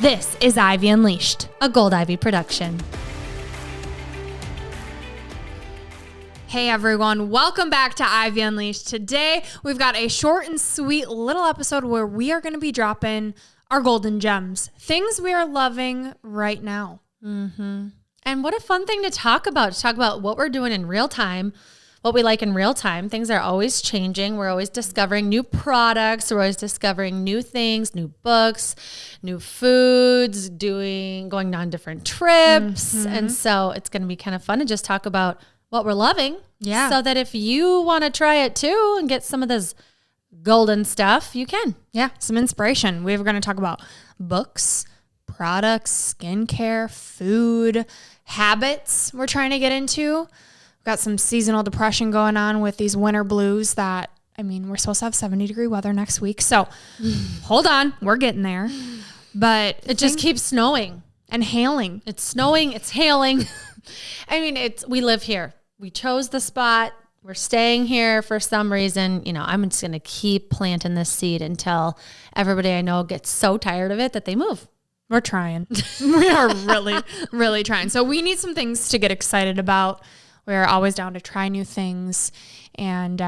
This is Ivy Unleashed, a Gold Ivy production. Hey everyone, welcome back to Ivy Unleashed. Today, we've got a short and sweet little episode where we are going to be dropping our golden gems, things we are loving right now. Mm-hmm. And what a fun thing to talk about what we're doing in real time, what we like in real time. Things are always changing. We're always discovering new products. We're always discovering new things, new books, new foods, going on different trips. Mm-hmm. And so it's going to be kind of fun to just talk about what we're loving. Yeah. So that if you want to try it too and get some of this golden stuff, you can. Yeah. Some inspiration. We're going to talk about books, products, skincare, food, habits we're trying to get into. We've got some seasonal depression going on with these winter blues that, we're supposed to have 70-degree weather next week. So hold on, we're getting there. But it just keeps snowing and hailing. It's snowing, it's hailing. We live here. We chose the spot. We're staying here for some reason. I'm just going to keep planting this seed until everybody I know gets so tired of it that they move. We're trying. We are really, really trying. So we need some things to get excited about. We're always down to try new things and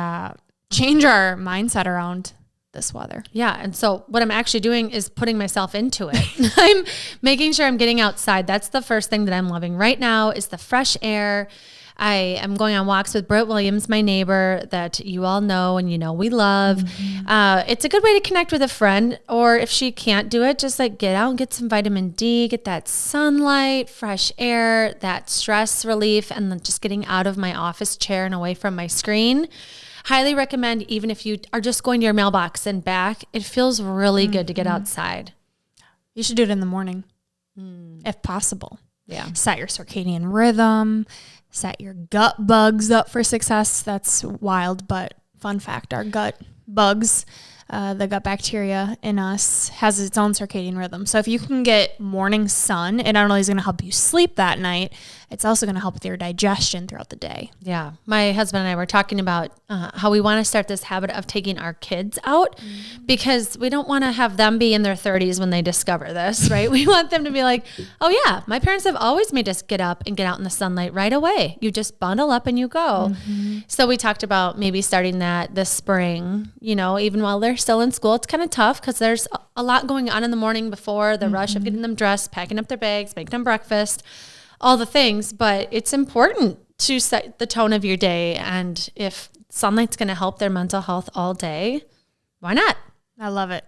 change our mindset around this weather. Yeah. And so what I'm actually doing is putting myself into it. I'm making sure I'm getting outside. That's the first thing that I'm loving right now is the fresh air. I am going on walks with Britt Williams, my neighbor that you all know and we love. Mm-hmm. It's a good way to connect with a friend, or if she can't do it, just get out and get some vitamin D, get that sunlight, fresh air, that stress relief, and then just getting out of my office chair and away from my screen. Highly recommend, even if you are just going to your mailbox and back, it feels really good to get outside. You should do it in the morning, if possible. Yeah. Set your circadian rhythm, set your gut bugs up for success. That's wild, but fun fact, our gut bugs, the gut bacteria in us has its own circadian rhythm. So if you can get morning sun, it not only is going to help you sleep that night, it's also going to help with your digestion throughout the day. Yeah. My husband and I were talking about how we want to start this habit of taking our kids out because we don't want to have them be in their 30s when they discover this, right? We want them to be like, oh yeah, my parents have always made us get up and get out in the sunlight right away. You just bundle up and you go. Mm-hmm. So we talked about maybe starting that this spring, even while they're still in school. It's kind of tough because there's a lot going on in the morning before the rush of getting them dressed, packing up their bags, making them breakfast, all the things, but it's important to set the tone of your day. And if sunlight's going to help their mental health all day, why not? I love it.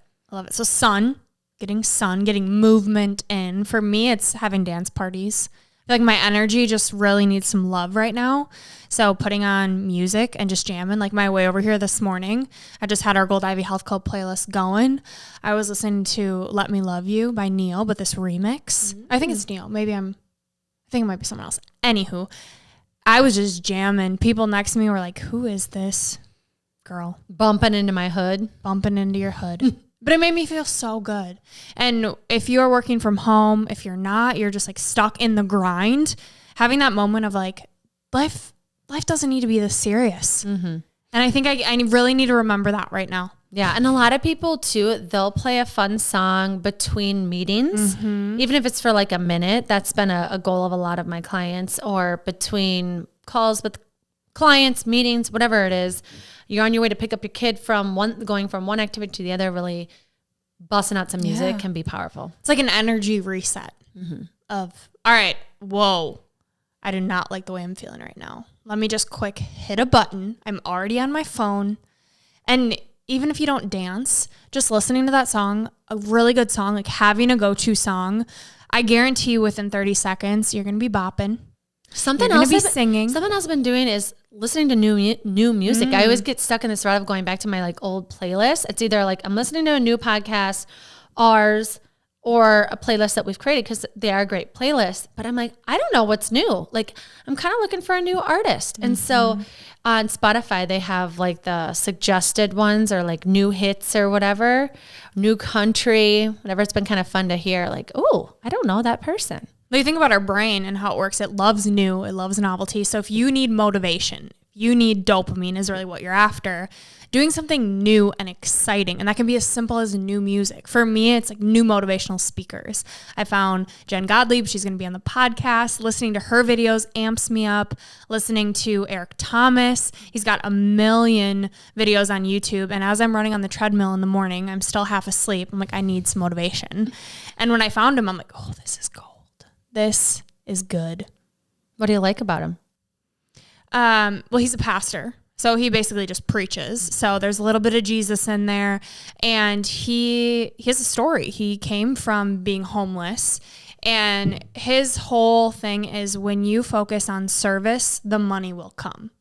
So getting movement in. For me, it's having dance parties. I feel like my energy just really needs some love right now. So putting on music and just jamming, like my way over here this morning, I just had our Gold Ivy Health Club playlist going. I was listening to Let Me Love You by Neil, but this remix. Mm-hmm. I think it's Neil. I think it might be someone else. Anywho, I was just jamming. People next to me were like, who is this girl? Bumping into my hood. Bumping into your hood. But it made me feel so good. And if you're working from home, if you're not, you're just stuck in the grind, having that moment of life doesn't need to be this serious. Mm-hmm. And I think I really need to remember that right now. Yeah. And a lot of people too, they'll play a fun song between meetings, even if it's for a minute. That's been a goal of a lot of my clients, or between calls with clients, meetings, whatever it is. You're on your way to pick up your kid going from one activity to the other, really busting out some music can be powerful. It's like an energy reset of, all right, whoa, I do not like the way I'm feeling right now. Let me just quick hit a button. I'm already on my phone. And even if you don't dance, just listening to that song, a really good song, having a go-to song, I guarantee you within 30 seconds, you're going to be bopping. Something else I've been doing is listening to new music. I always get stuck in this rut of going back to my old playlist. It's either I'm listening to a new podcast, ours, or a playlist that we've created because they are great playlists. But I'm I don't know what's new. I'm kind of looking for a new artist. And so on Spotify, they have the suggested ones or new hits or whatever, new country, whatever. It's been kind of fun to hear oh, I don't know that person. When you think about our brain and how it works, it loves new, it loves novelty. So if you need motivation, you need dopamine is really what you're after, doing something new and exciting. And that can be as simple as new music. For me, it's like new motivational speakers. I found Jen Gottlieb. She's going to be on the podcast. Listening to her videos amps me up. Listening to Eric Thomas. He's got 1 million videos on YouTube. And as I'm running on the treadmill in the morning, I'm still half asleep. I'm like, I need some motivation. And when I found him, I'm like, oh, this is gold. This is good. What do you like about him? Well, he's a pastor, so he basically just preaches. So there's a little bit of Jesus in there, and he has a story. He came from being homeless, and his whole thing is when you focus on service, the money will come.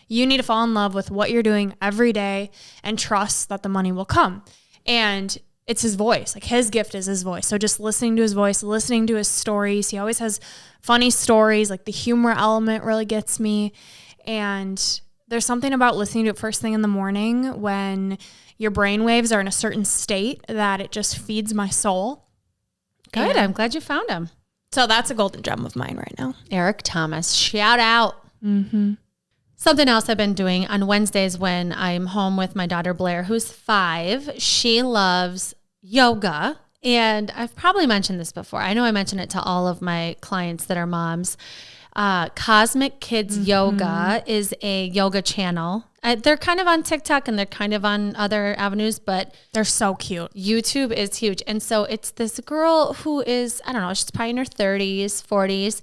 You need to fall in love with what you're doing every day and trust that the money will come. And it's his voice. Like, his gift is his voice. So just listening to his voice, listening to his stories. He always has funny stories. Like, the humor element really gets me. And there's something about listening to it first thing in the morning when your brain waves are in a certain state that it just feeds my soul. Good. I'm glad you found him. So that's a golden gem of mine right now. Eric Thomas. Shout out. Mm-hmm. Something else I've been doing on Wednesdays when I'm home with my daughter Blair, who's 5. She loves yoga. And I've probably mentioned this before. I know I mentioned it to all of my clients that are moms. Cosmic Kids Yoga is a yoga channel. They're kind of on TikTok and they're kind of on other avenues, but they're so cute. YouTube is huge. And so it's this girl who is, I don't know, she's probably in her 30s, 40s,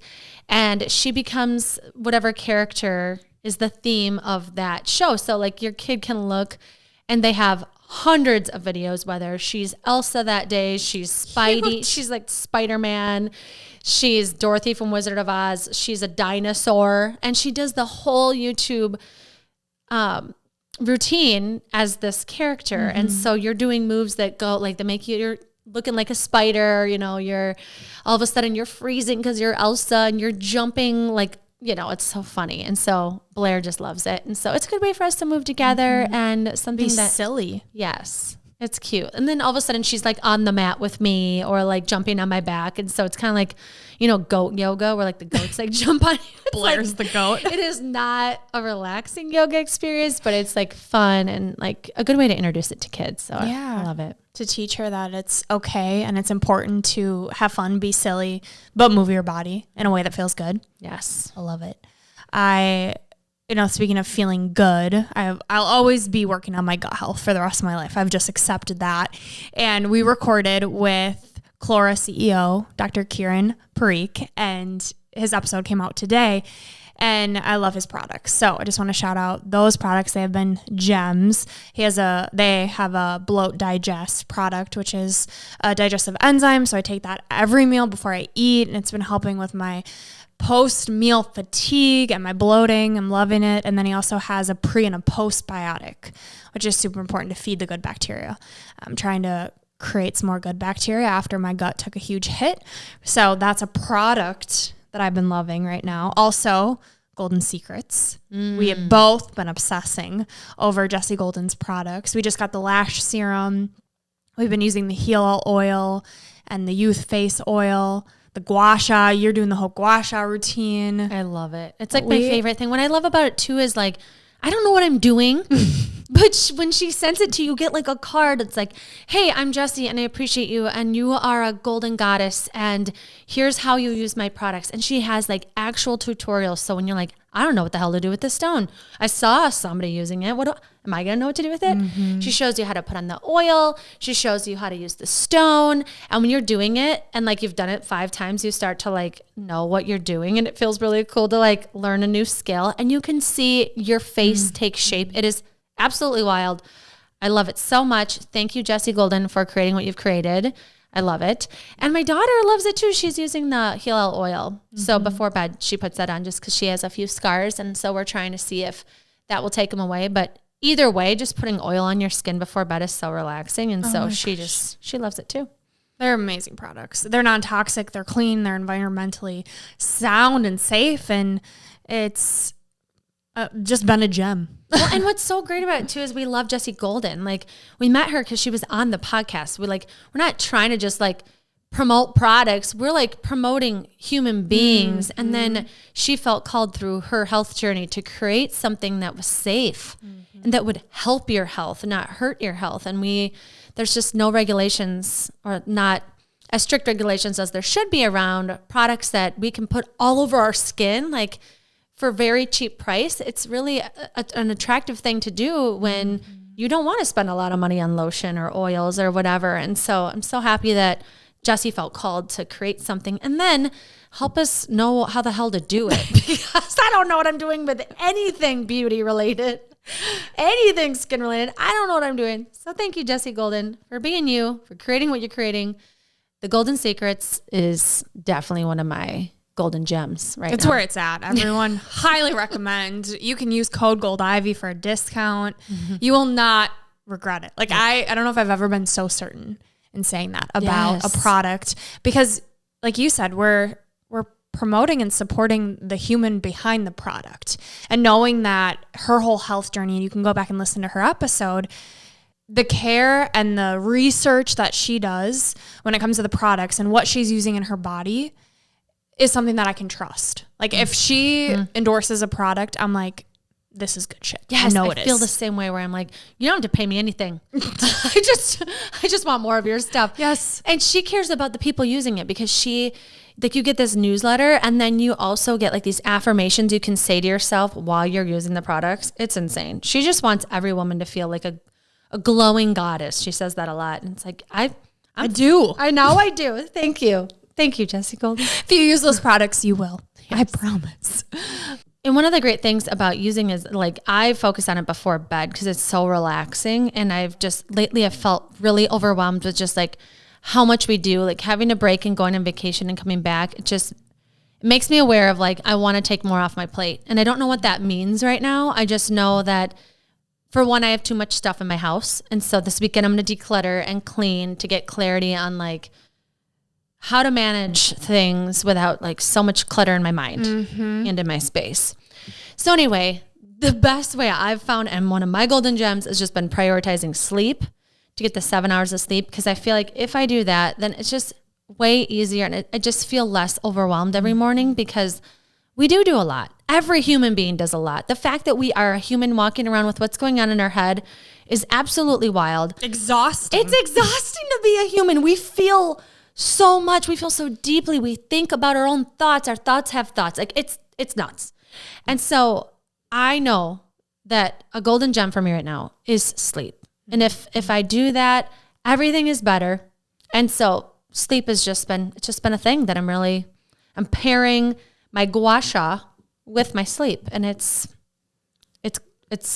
and she becomes whatever character is the theme of that show. So like your kid can look, and they have hundreds of videos, whether she's Elsa that day, she's Spidey, cute. She's like Spider-Man, she's Dorothy from Wizard of Oz, she's a dinosaur, and she does the whole YouTube routine as this character. Mm-hmm. And so you're doing moves that go like, that make you're looking like a spider, you know, you're all of a sudden you're freezing because you're Elsa, and you're jumping like, you know, it's so funny. And so Blair just loves it. And so it's a good way for us to move together and something that's silly. Yes. It's cute. And then all of a sudden she's like on the mat with me or like jumping on my back. And so it's kind of like, you know, goat yoga where like the goats like jump on you. Blair's like, the goat. It is not a relaxing yoga experience, but it's like fun and like a good way to introduce it to kids. So yeah. I love it. To teach her that it's okay and it's important to have fun, be silly, but move your body in a way that feels good. Yes. I love it. Speaking of feeling good, I'll always be working on my gut health for the rest of my life. I've just accepted that. And we recorded with Clora CEO, Dr. Kieran Parikh, and his episode came out today. And I love his products. So I just want to shout out those products. They have been gems. They have a Bloat Digest product, which is a digestive enzyme. So I take that every meal before I eat. And it's been helping with my post-meal fatigue and my bloating. I'm loving it. And then he also has a pre and a postbiotic, which is super important to feed the good bacteria. I'm trying to create some more good bacteria after my gut took a huge hit. So that's a product that I've been loving right now. Also, Golden Secrets. We have both been obsessing over Jessie Golden's products. We just got the lash serum. We've been using the Heal oil and the Youth Face oil, the gua sha. You're doing the whole gua sha routine. I love it. It's like my favorite thing. What I love about it too is like, I don't know what I'm doing, but when she sends it to you, you get like a card. It's like, hey, I'm Jessie and I appreciate you. And you are a golden goddess. And here's how you use my products. And she has like actual tutorials. So when you're like, I don't know what the hell to do with this stone. I saw somebody using it. Am I going to know what to do with it? Mm-hmm. She shows you how to put on the oil. She shows you how to use the stone. And when you're doing it and like you've done it 5 times, you start to like know what you're doing. And it feels really cool to like learn a new skill. And you can see your face take shape. It is absolutely wild. I love it so much. Thank you, Jessie Golden, for creating what you've created. I love it. And my daughter loves it too. She's using the Heal oil. Mm-hmm. So before bed, she puts that on just because she has a few scars. And so we're trying to see if that will take them away. But either way, just putting oil on your skin before bed is so relaxing. And so she loves it too. They're amazing products. They're non-toxic. They're clean. They're environmentally sound and safe. And it's just been a gem. Well, and what's so great about it too is we love Jessie Golden. Like we met her because she was on the podcast. We're not trying to just like promote products. We're like promoting human beings. And then she felt called through her health journey to create something that was safe and that would help your health, not hurt your health. And there's just no regulations, or not as strict regulations as there should be, around products that we can put all over our skin, like for very cheap price. It's really an attractive thing to do when you don't want to spend a lot of money on lotion or oils or whatever. And so I'm so happy that Jessie felt called to create something and then help us know how the hell to do it, because I don't know what I'm doing with anything beauty related, anything skin related. I don't know what I'm doing. So thank you, Jessie Golden, for being you, for creating what you're creating. The Golden Secrets is definitely one of my golden gems right now. It's where it's at. Everyone highly recommend. You can use code GOLDIVY for a discount. You will not regret it. Like I don't know if I've ever been so certain in saying that about a product, because like you said, we're promoting and supporting the human behind the product, and knowing that her whole health journey, and you can go back and listen to her episode, the care and the research that she does when it comes to the products and what she's using in her body is something that I can trust. Like if she endorses a product, I'm like, this is good shit. Yes, I feel the same way, where I'm like, you don't have to pay me anything. I just want more of your stuff. Yes. And she cares about the people using it, because you get this newsletter, and then you also get like these affirmations you can say to yourself while you're using the products. It's insane. She just wants every woman to feel like a glowing goddess. She says that a lot. And it's like, I do. I know I do. Thank you. Thank you, Jessie Golden. If you use those products, you will. Yes. I promise. And one of the great things about using is, like, I focus on it before bed because it's so relaxing. And I've felt really overwhelmed with just like how much we do, like having a break and going on vacation and coming back. It makes me aware of like, I want to take more off my plate. And I don't know what that means right now. I just know that, for one, I have too much stuff in my house. And so this weekend I'm going to declutter and clean to get clarity on like how to manage things without like so much clutter in my mind and in my space. So anyway, the best way I've found, and one of my golden gems, has just been prioritizing sleep, to get the 7 hours of sleep. Because I feel like if I do that, then it's just way easier. And I just feel less overwhelmed every morning, because we do a lot. Every human being does a lot. The fact that we are a human walking around with what's going on in our head is absolutely wild. Exhausting. It's exhausting to be a human. We feel so much. We feel so deeply. We think about our own thoughts. Our thoughts have thoughts. Like it's nuts. And so I know that a golden gem for me right now is sleep. And if I do that, everything is better. And so sleep has just been a thing that I'm pairing my gua sha with my sleep, and it's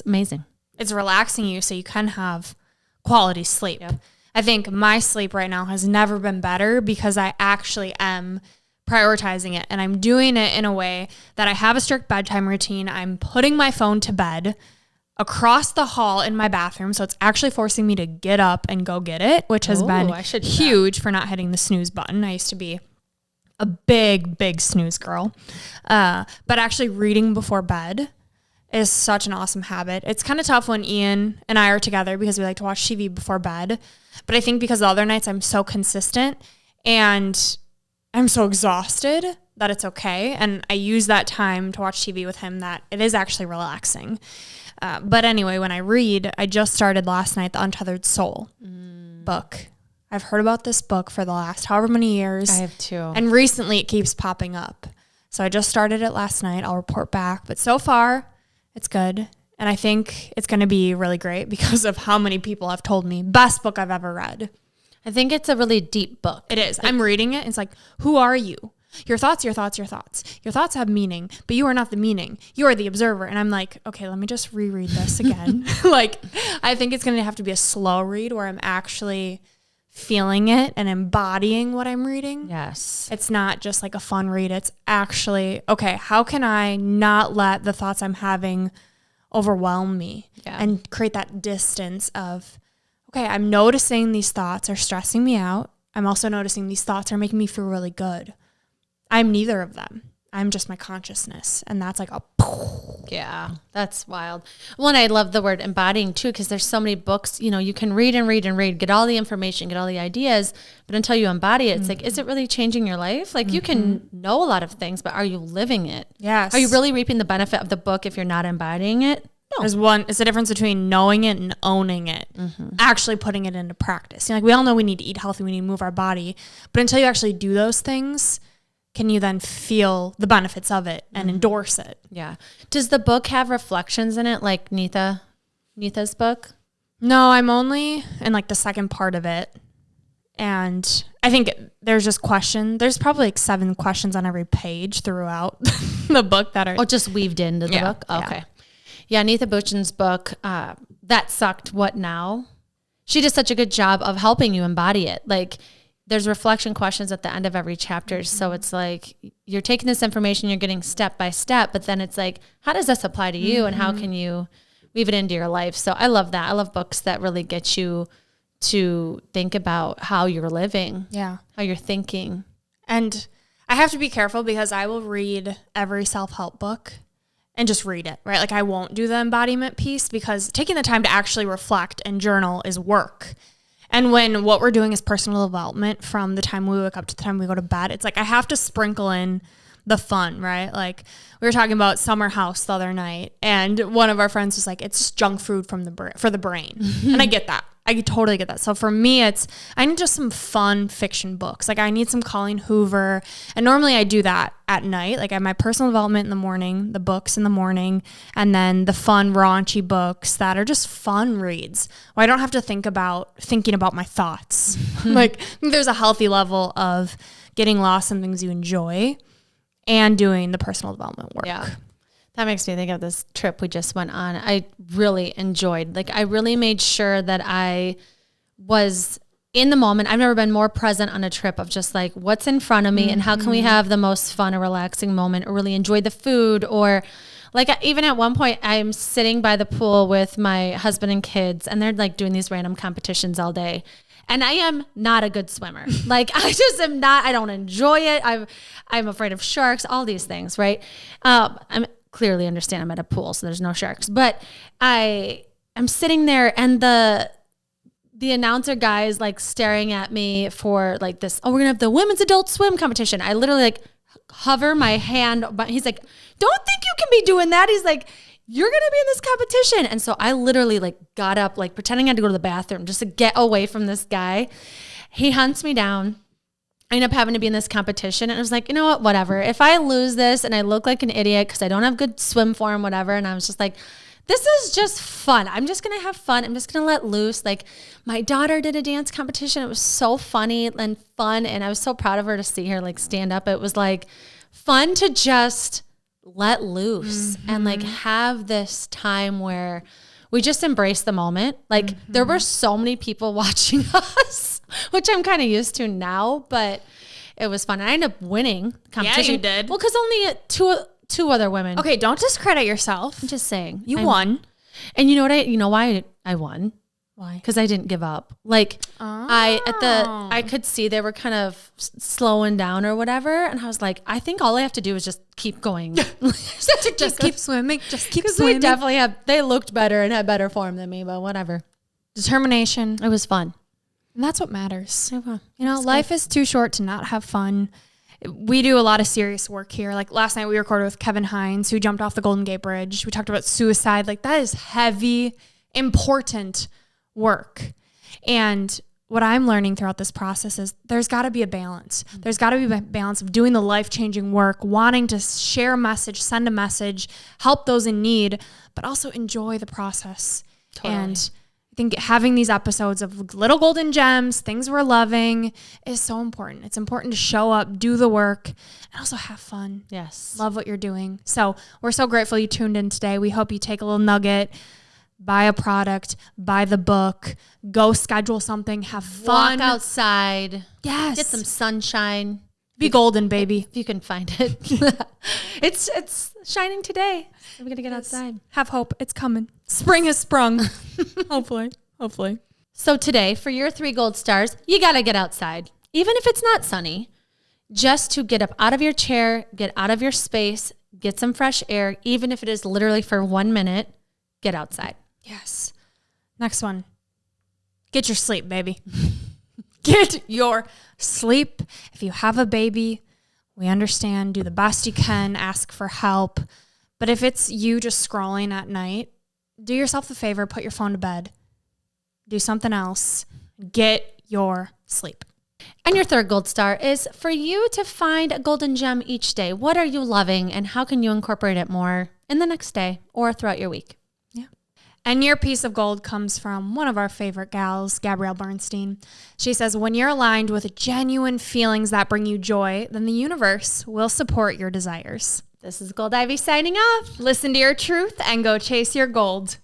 amazing. It's relaxing you so you can have quality sleep. Yep. I think my sleep right now has never been better, because I actually am prioritizing it, and I'm doing it in a way that I have a strict bedtime routine. I'm putting my phone to bed across the hall in my bathroom, so it's actually forcing me to get up and go get it, which has been huge for not hitting the snooze button. I used to be a big snooze girl. But actually reading before bed is such an awesome habit. It's kind of tough when Ian and I are together, because we like to watch TV before bed. But I think because the other nights I'm so consistent and I'm so exhausted that it's okay. And I use that time to watch TV with him, that it is actually relaxing. But anyway, when I read, I just started last night the Untethered Soul book. I've heard about this book for the last however many years. I have too. And recently it keeps popping up. So I just started it last night. I'll report back. But so far, it's good. And I think it's going to be really great because of how many people have told me, best book I've ever read. I think it's a really deep book. It is. I'm reading it. It's like, who are you? Your thoughts, your thoughts, your thoughts. Your thoughts have meaning, but you are not the meaning. You are the observer. And I'm like, okay, let me just reread this again. Like, I think it's going to have to be a slow read where I'm actually feeling it and embodying what I'm reading. Yes. It's not just like a fun read. It's actually, okay, how can I not let the thoughts I'm having overwhelm me and create that distance of, okay, I'm noticing these thoughts are stressing me out. I'm also noticing these thoughts are making me feel really good. I'm neither of them. I'm just my consciousness. And that's like a Yeah, that's wild. Well, and I love the word embodying too, because there's so many books, you know, you can read and read and read, get all the information, get all the ideas, but until you embody it, it's like, is it really changing your life? Like you can know a lot of things, but are you living it? Yes. Are you really reaping the benefit of the book if you're not embodying it? No. It's the difference between knowing it and owning it, actually putting it into practice. You know, like we all know we need to eat healthy, we need to move our body, but until you actually do those things, can you then feel the benefits of it and endorse it? Yeah. Does the book have reflections in it like Neetha's book? No, I'm only in like the second part of it. And I think there's just There's probably like 7 questions on every page throughout the book that are. Oh, just weaved into the book? Oh, okay. Yeah, Neetha Buchan's book, That Sucked, What Now? She does such a good job of helping you embody it. Like, there's reflection questions at the end of every chapter. So it's like you're taking this information, you're getting step by step, but then it's like, how does this apply to you and how can you weave it into your life? So I love that. I love books that really get you to think about how you're living, how you're thinking. And I have to be careful because I will read every self-help book and just read it, right? Like I won't do the embodiment piece because taking the time to actually reflect and journal is work. And when what we're doing is personal development from the time we wake up to the time we go to bed, it's like I have to sprinkle in the fun, right? Like we were talking about Summer House the other night, and one of our friends was like, "It's just junk food for the brain," and I get that. I totally get that. So for me, I need just some fun fiction books. Like I need some Colleen Hoover, and normally I do that at night. Like I have my personal development in the morning, the books in the morning, and then the fun raunchy books that are just fun reads. Where I don't have to thinking about my thoughts. Like there's a healthy level of getting lost in things you enjoy and doing the personal development work. Yeah. That makes me think of this trip we just went on. I really enjoyed, like I really made sure that I was in the moment. I've never been more present on a trip of just like what's in front of me and how can we have the most fun or relaxing moment or really enjoy the food. Or like even at one point I'm sitting by the pool with my husband and kids and they're like doing these random competitions all day. And I am not a good swimmer. Like I just am not, I don't enjoy it. I'm afraid of sharks, all these things, right? I'm clearly understand I'm at a pool, so there's no sharks. But I'm sitting there and the announcer guy is like staring at me for like this, we're gonna have the women's adult swim competition. I literally like hover my hand, but he's like, don't think you can be doing that. He's like, you're going to be in this competition. And so I literally like got up, like pretending I had to go to the bathroom just to get away from this guy. He hunts me down. I end up having to be in this competition. And I was like, you know what, whatever. If I lose this and I look like an idiot because I don't have good swim form, whatever. And I was just like, this is just fun. I'm just going to have fun. I'm just going to let loose. Like my daughter did a dance competition. It was so funny and fun. And I was so proud of her to see her like stand up. It was like fun to just let loose and like have this time where we just embrace the moment. Like there were so many people watching us, which I'm kind of used to now, but it was fun. I ended up winning the competition. Yeah, you did. Well, because only two other women. Okay, don't discredit yourself. I'm just saying. You won. And you know why I won? Why? Because I didn't give up. Like I could see they were kind of slowing down or whatever, and I was like, I think all I have to do is just keep going. just keep swimming. Just keep swimming. They looked better and had better form than me, but whatever. Determination. It was fun. And that's what matters. You know, life is too short to not have fun. We do a lot of serious work here. Like last night we recorded with Kevin Hines, who jumped off the Golden Gate Bridge. We talked about suicide. Like that is heavy, important work. And what I'm learning throughout this process is there's got to be a balance. There's got to be a balance of doing the life-changing work, wanting to share a message, send a message, help those in need, but also enjoy the process. Totally. And I think having these episodes of little golden gems, things we're loving, is so important. It's important to show up, do the work, and also have fun. Yes. Love what you're doing. So we're so grateful you tuned in today. We hope you take a little nugget, buy a product, buy the book, go schedule something, have fun. Walk outside. Yes. Get some sunshine. Be golden, baby. If you can find it. It's shining today. We're going to get outside. Have hope. It's coming. Spring has sprung. Hopefully. So today, for your 3 gold stars, you got to get outside. Even if it's not sunny, just to get up out of your chair, get out of your space, get some fresh air, even if it is literally for 1 minute, get outside. Yes. Next one. Get your sleep, baby. Get your sleep. If you have a baby, we understand. Do the best you can. Ask for help. But if it's you just scrolling at night, do yourself the favor. Put your phone to bed. Do something else. Get your sleep. And your third gold star is for you to find a golden gem each day. What are you loving and how can you incorporate it more in the next day or throughout your week? Yeah. And your piece of gold comes from one of our favorite gals, Gabrielle Bernstein. She says, when you're aligned with genuine feelings that bring you joy, then the universe will support your desires. This is Gold Ivy signing off. Listen to your truth and go chase your gold.